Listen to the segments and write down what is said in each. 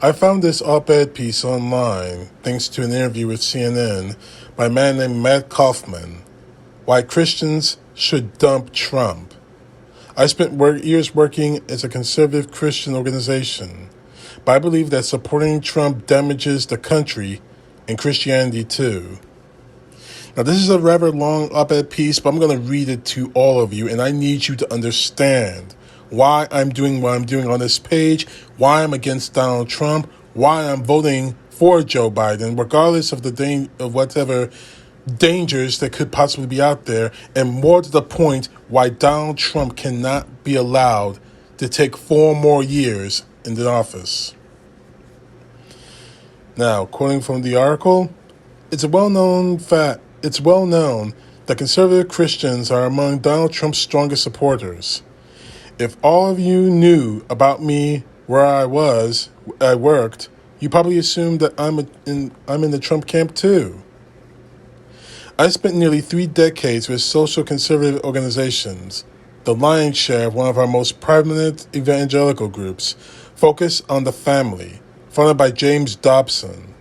I found this op-ed piece online thanks to an interview with CNN by a man named Matt Kaufman, Why Christians Should Dump Trump. I spent years working as a conservative Christian organization, but I believe that supporting Trump damages the country and Christianity too. Now, this is a rather long op-ed piece, but I'm going to read it to all of you, and I need you to understand why I'm doing what I'm doing on this page, why I'm against Donald Trump, why I'm voting for Joe Biden, regardless of of whatever dangers that could possibly be out there, and more to the point, why Donald Trump cannot be allowed to take 4 more years in the office. Now, quoting from the article, it's well known that conservative Christians are among Donald Trump's strongest supporters. If all of you knew about me where I worked, you probably assumed that I'm in the Trump camp too. I spent nearly 3 decades with social conservative organizations, the lion's share of one of our most prominent evangelical groups, focused on the family, founded by James Dobson.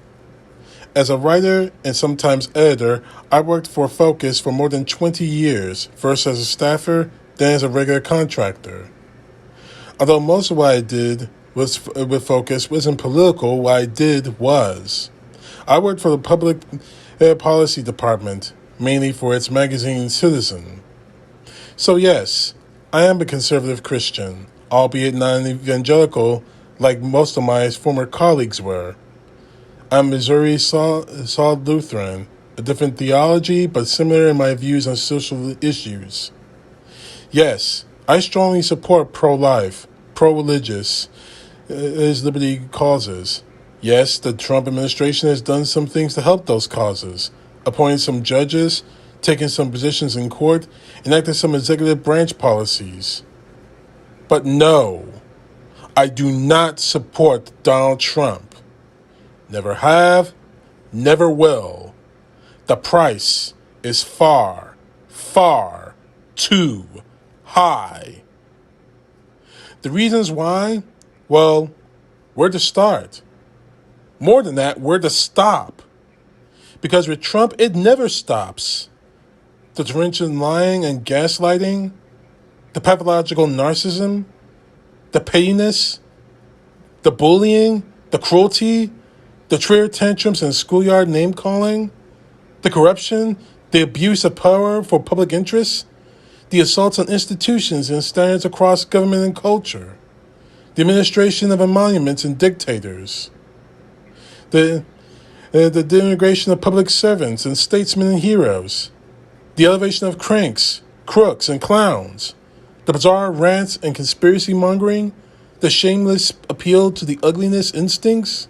As a writer and sometimes editor, I worked for Focus for more than 20 years, first as a staffer, then as a regular contractor. Although most of what I did with Focus wasn't political, what I did was. I worked for the Public Policy Department, mainly for its magazine Citizen. So yes, I am a conservative Christian, albeit not an evangelical like most of my former colleagues were. I'm Missouri Solid Lutheran, a different theology but similar in my views on social issues. Yes, I strongly support pro-life, pro-religious, liberty causes. Yes, the Trump administration has done some things to help those causes, appointed some judges, taken some positions in court, enacted some executive branch policies. But no, I do not support Donald Trump. Never have, never will. The price is far, far too high. The reasons why? Well, where to start? More than that, where to stop? Because with Trump, it never stops. The torrential lying and gaslighting, the pathological narcissism, the pettiness, the bullying, the cruelty, the trigger tantrums and schoolyard name-calling, the corruption, the abuse of power for public interests, the assaults on institutions and standards across government and culture, the administration of emoluments and dictators, the denigration of public servants and statesmen and heroes, the elevation of cranks, crooks, and clowns, the bizarre rants and conspiracy mongering, the shameless appeal to the ugliness instincts,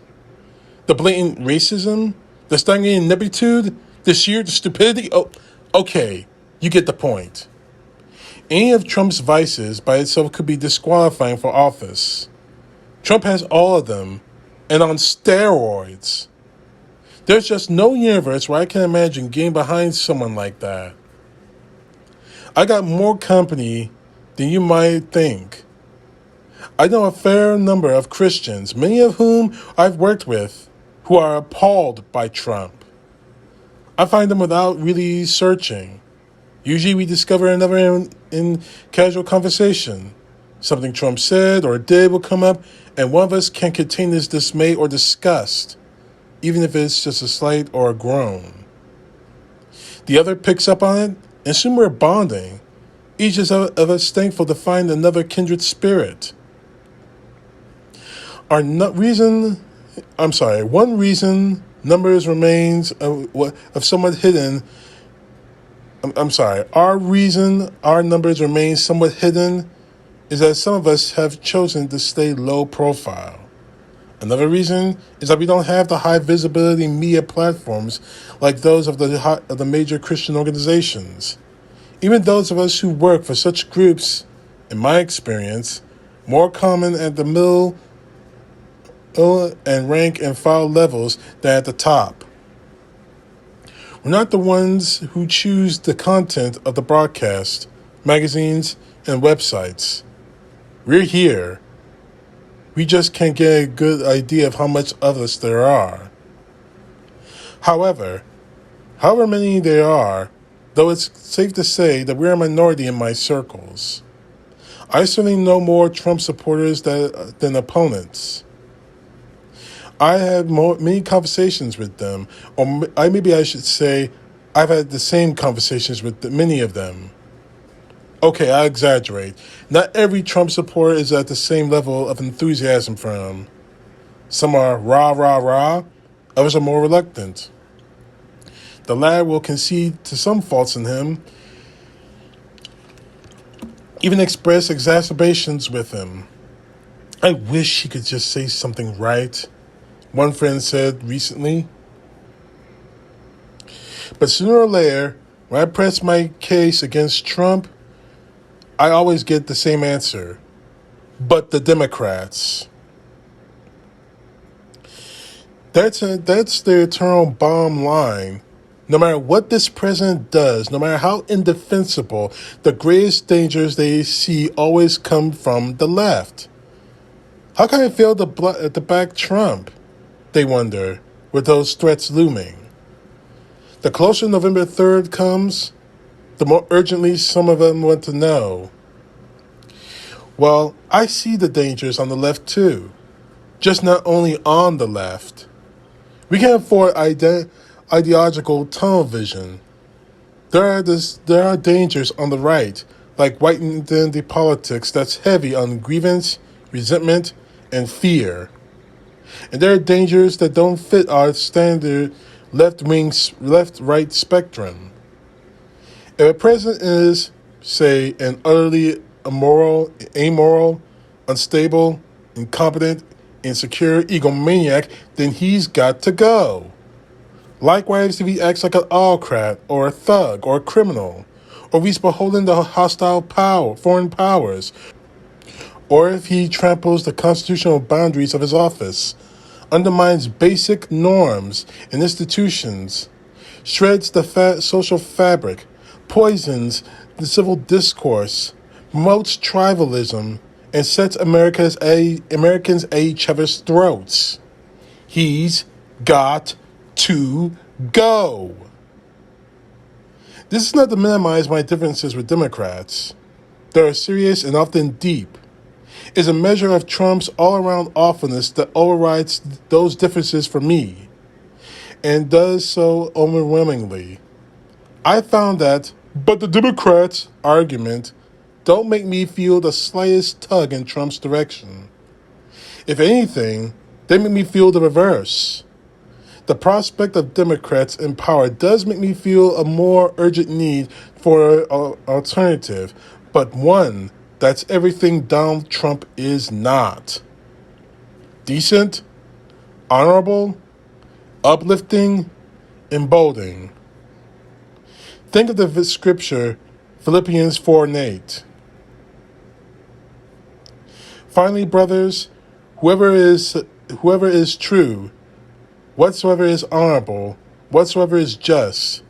the blatant racism, the stagnating ineptitude, the sheer stupidity. Oh, okay, you get the point. Any of Trump's vices by itself could be disqualifying for office. Trump has all of them, and on steroids. There's just no universe where I can imagine getting behind someone like that. I got more company than you might think. I know a fair number of Christians, many of whom I've worked with, who are appalled by Trump. I find them without really searching. Usually we discover another in casual conversation. Something Trump said or did will come up, and one of us can contain this dismay or disgust, even if it's just a slight or a groan. The other picks up on it, and soon we're bonding, each of us thankful to find another kindred spirit. One reason numbers remains of somewhat hidden. Our reason our numbers remain somewhat hidden is that some of us have chosen to stay low profile. Another reason is that we don't have the high visibility media platforms like those of the major Christian organizations. Even those of us who work for such groups, in my experience, more common at the middle and rank and file levels than at the top. We're not the ones who choose the content of the broadcast, magazines, and websites. We're here. We just can't get a good idea of how much of us there are. However many there are, though it's safe to say that we're a minority in my circles. I certainly know more Trump supporters than opponents. I have many conversations with them, or maybe I should say I've had the same conversations with many of them. Okay, I exaggerate. Not every Trump supporter is at the same level of enthusiasm for him. Some are rah, rah, rah. Others are more reluctant. The lad will concede to some faults in him, even express exacerbations with him. I wish he could just say something right, one friend said recently. But sooner or later, when I press my case against Trump, I always get the same answer. But the Democrats. That's the eternal bottom line. No matter what this president does, no matter how indefensible, the greatest dangers they see always come from the left. How can I fail to back Trump? They wonder, with those threats looming. The closer November 3rd comes, the more urgently some of them want to know. Well, I see the dangers on the left too, just not only on the left. We can't afford ideological tunnel vision. There are dangers on the right, like white identity politics that's heavy on grievance, resentment, and fear. And there are dangers that don't fit our standard left-right spectrum. If a president is, say, an utterly amoral, unstable, incompetent, insecure egomaniac, then he's got to go. Likewise, if he acts like an autocrat or a thug or a criminal, or if he's beholden to hostile foreign powers, or if he tramples the constitutional boundaries of his office, undermines basic norms and institutions, shreds the social fabric, poisons the civil discourse, promotes tribalism, and sets Americans at each other's throats. He's got to go. This is not to minimize my differences with Democrats. They are serious and often deep. It's a measure of Trump's all-around awfulness that overrides those differences for me, and does so overwhelmingly. I found that, but the Democrats' argument don't make me feel the slightest tug in Trump's direction. If anything, they make me feel the reverse. The prospect of Democrats in power does make me feel a more urgent need for an alternative, but one that's everything Donald Trump is not. Decent, honorable, uplifting, emboldening. Think of the scripture, Philippians 4:8. Finally, brothers, whoever is true, whatsoever is honorable, whatsoever is just,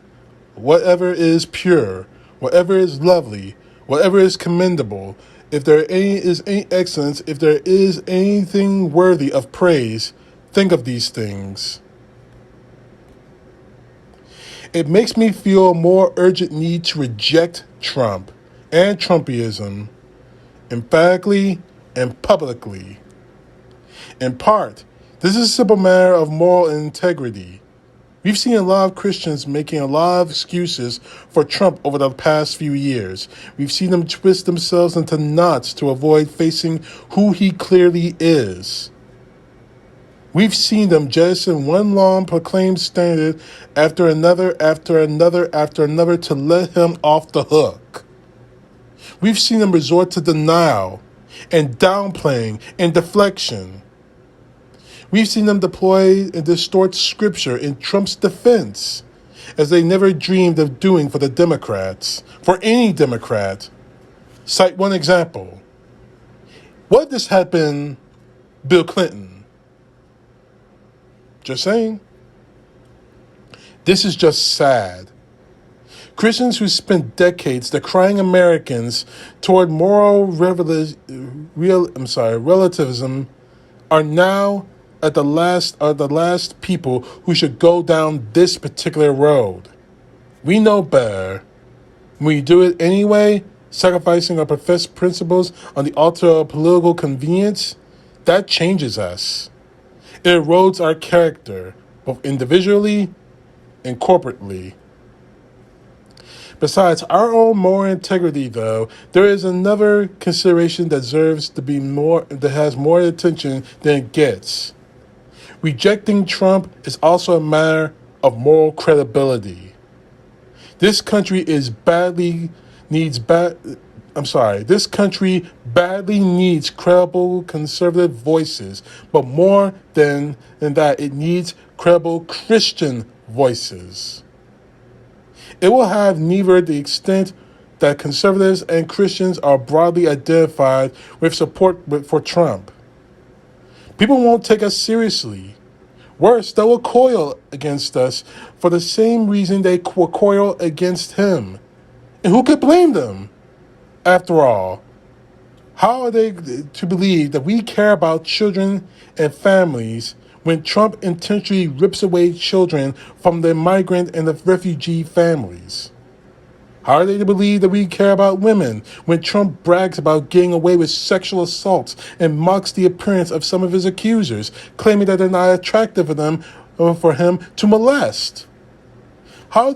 whatever is pure, whatever is lovely, whatever is commendable, if there is any excellence, if there is anything worthy of praise, think of these things. It makes me feel a more urgent need to reject Trump and Trumpism emphatically and publicly. In part, this is a simple matter of moral integrity. We've seen a lot of Christians making a lot of excuses for Trump over the past few years. We've seen them twist themselves into knots to avoid facing who he clearly is. We've seen them jettison one long proclaimed standard after another to let him off the hook. We've seen them resort to denial and downplaying and deflection. We've seen them deploy and distort scripture in Trump's defense, as they never dreamed of doing for the Democrats, for any Democrat. Cite one example. What if this had been Bill Clinton? Just saying. This is just sad. Christians who spent decades decrying Americans toward moral relativism are now the last people who should go down this particular road. We know better. We do it anyway, sacrificing our professed principles on the altar of political convenience. That changes us. It erodes our character, both individually and corporately. Besides our own moral integrity, though, there is another consideration that has more attention than it gets. Rejecting Trump is also a matter of moral credibility. This country This country badly needs credible conservative voices, but more than that, it needs credible Christian voices. It will have neither the extent that conservatives and Christians are broadly identified with support for Trump. People won't take us seriously. Worse, they will coil against us for the same reason they will coil against him. And who could blame them? After all, how are they to believe that we care about children and families when Trump intentionally rips away children from the migrant and the refugee families? How are they to believe that we care about women when Trump brags about getting away with sexual assaults and mocks the appearance of some of his accusers, claiming that they're not attractive for him to molest? How are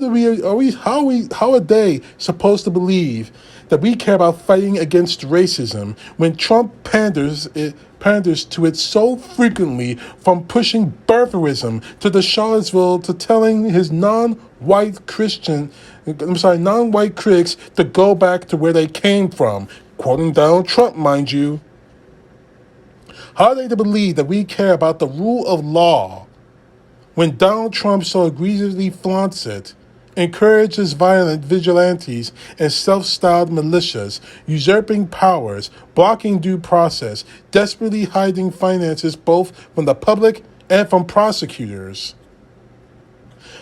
they supposed to believe that we care about fighting against racism when Trump panders to it so frequently, from pushing birtherism to the Charlottesville to telling his non-white critics to go back to where they came from, quoting Donald Trump, mind you. How are they to believe that we care about the rule of law when Donald Trump so egregiously flaunts it, encourages violent vigilantes and self-styled militias, usurping powers, blocking due process, desperately hiding finances both from the public and from prosecutors?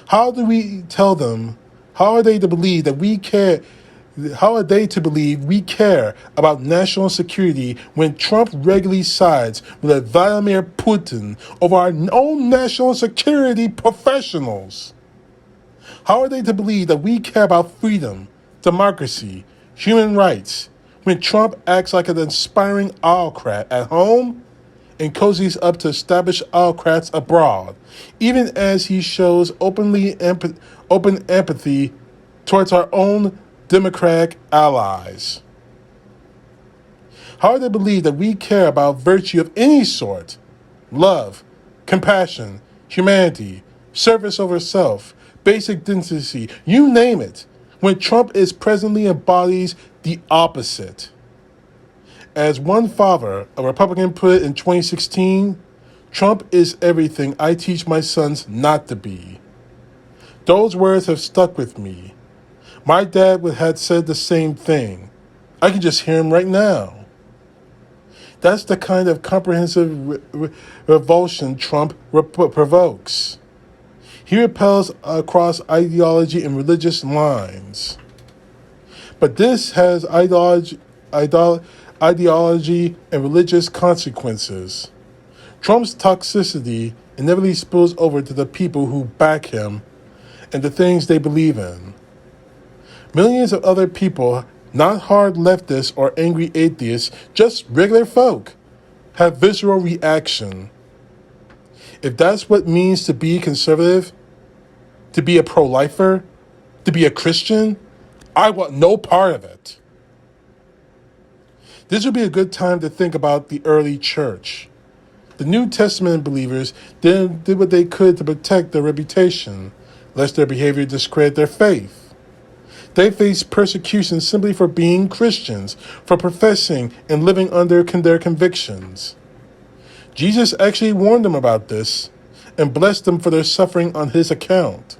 How do we tell them? How are they to believe that we care? How are they to believe we care about national security when Trump regularly sides with Vladimir Putin over our own national security professionals? How are they to believe that we care about freedom, democracy, human rights when Trump acts like an aspiring autocrat at home and cozies up to established autocrats abroad, even as he shows open empathy towards our own Democratic allies? How are they to believe that we care about virtue of any sort? Love, compassion, humanity, service over self, basic decency, you name it, when Trump presently embodies the opposite. As one father, a Republican, put it in 2016, Trump is everything I teach my sons not to be. Those words have stuck with me. My dad had said the same thing. I can just hear him right now. That's the kind of comprehensive revulsion Trump provokes. He repels across ideology and religious lines. But this has ideology and religious consequences. Trump's toxicity inevitably spills over to the people who back him and the things they believe in. Millions of other people, not hard leftists or angry atheists, just regular folk, have visceral reaction. If that's what it means to be conservative, to be a pro-lifer, to be a Christian, I want no part of it. This would be a good time to think about the early church. The New Testament believers did what they could to protect their reputation, lest their behavior discredit their faith. They faced persecution simply for being Christians, for professing and living under their convictions. Jesus actually warned them about this and blessed them for their suffering on his account.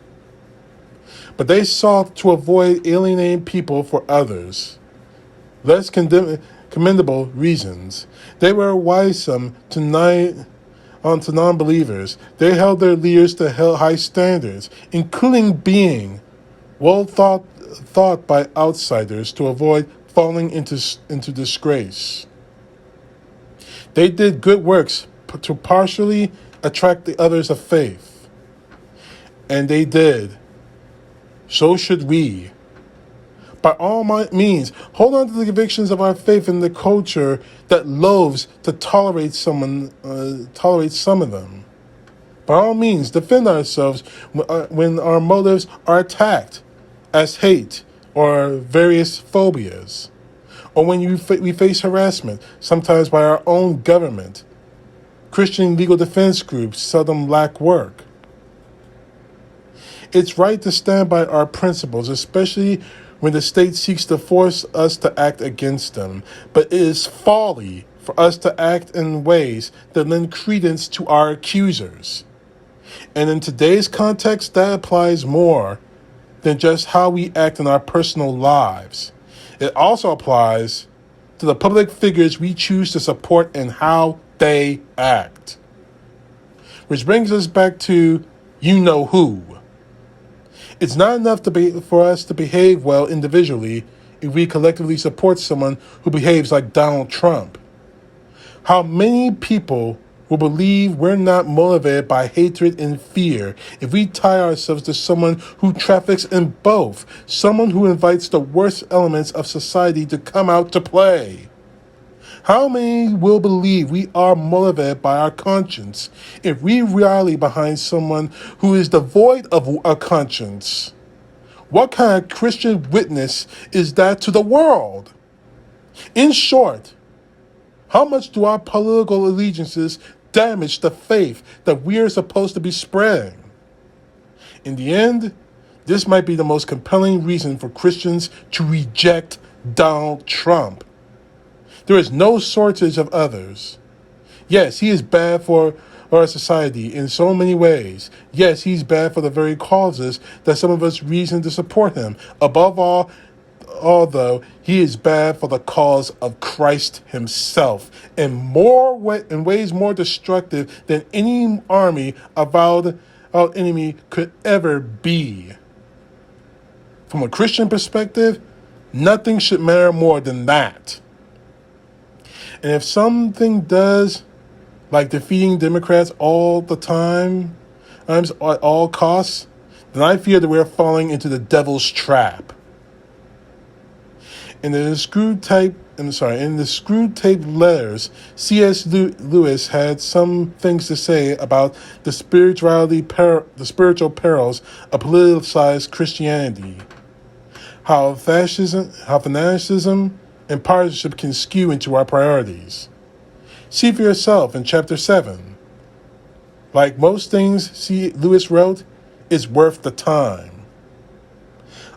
But they sought to avoid alienating people for others, less commendable reasons. They were wiresome to non-believers. They held their leaders to high standards, including being well thought by outsiders to avoid falling into disgrace. They did good works, to partially attract the others of faith. And they did. So should we. By all means, hold on to the convictions of our faith in the culture that loathes to tolerate some of them. By all means, defend ourselves when our motives are attacked as hate or various phobias, or when we face harassment, sometimes by our own government. Christian legal defense groups seldom lack work. It's right to stand by our principles, especially when the state seeks to force us to act against them. But it is folly for us to act in ways that lend credence to our accusers. And in today's context, that applies more than just how we act in our personal lives. It also applies to the public figures we choose to support and how they act. Which brings us back to you know who. It's not enough for us to behave well individually if we collectively support someone who behaves like Donald Trump. How many people will believe we're not motivated by hatred and fear if we tie ourselves to someone who traffics in both, someone who invites the worst elements of society to come out to play? How many will believe we are motivated by our conscience if we rally behind someone who is devoid of a conscience? What kind of Christian witness is that to the world? In short, how much do our political allegiances damage the faith that we are supposed to be spreading? In the end, this might be the most compelling reason for Christians to reject Donald Trump. There is no shortage of others. Yes, he is bad for our society in so many ways. Yes, he's bad for the very causes that some of us reason to support him. Above all, although he is bad for the cause of Christ himself in ways more destructive than any army avowed enemy could ever be. From a Christian perspective, nothing should matter more than that. And if something does, like defeating Democrats all the time, at all costs, then I fear that we're falling into the devil's trap. In the screwed tape letters, C.S. Lewis had some things to say about the spiritual perils of politicized Christianity, how fanaticism and partisanship can skew into our priorities. See for yourself in chapter 7. Like most things Lewis wrote, it's worth the time.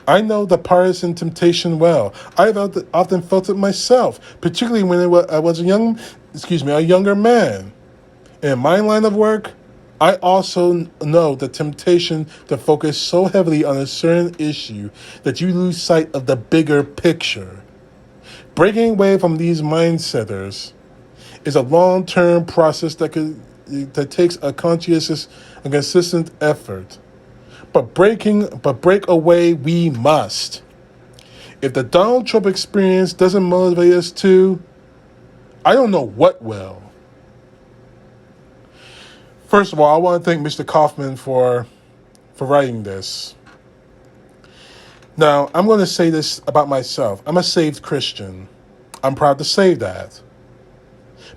I know the partisan temptation well. I've often felt it myself, particularly when I was a younger man. In my line of work, I also know the temptation to focus so heavily on a certain issue that you lose sight of the bigger picture. Breaking away from these mindsetters is a long-term process that takes a conscientious and consistent effort. But break away we must. If the Donald Trump experience doesn't motivate us to, I don't know what will. First of all, I want to thank Mr. Kaufman for writing this. Now, I'm going to say this about myself. I'm a saved Christian. I'm proud to say that.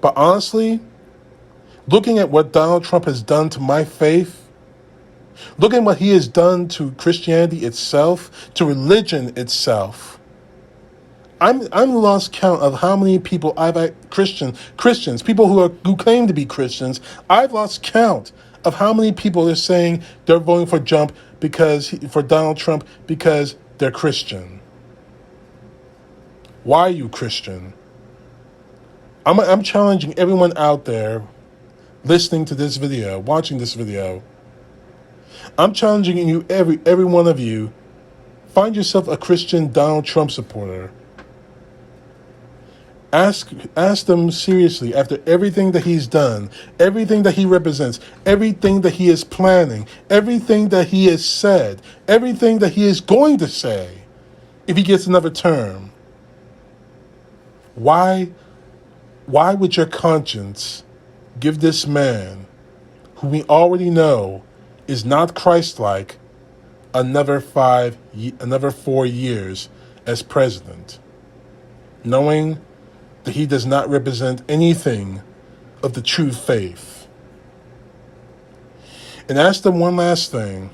But honestly, looking at what Donald Trump has done to my faith, looking at what he has done to Christianity itself, to religion itself, I'm lost count of how many people Christians, people who claim to be Christians. I've lost count of how many people are saying they're voting for Donald Trump because they're Christian. Why are you Christian? I'm challenging everyone out there listening to this video, watching this video. I'm challenging you, every one of you, find yourself a Christian Donald Trump supporter. Ask them seriously after everything that he's done, everything that he represents, everything that he is planning, everything that he has said, everything that he is going to say if he gets another term. Why would your conscience give this man, who we already know is not Christ-like, another 4 years as president, knowing that he does not represent anything of the true faith. And ask them one last thing.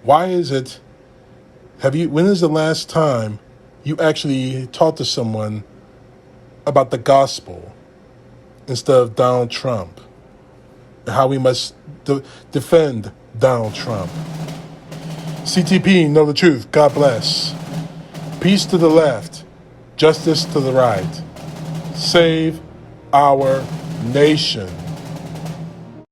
Why is it, when is the last time you actually talked to someone about the gospel instead of Donald Trump and how we must defend Donald Trump? CTP, know the truth. God bless. Peace to the left, justice to the right. Save our nation.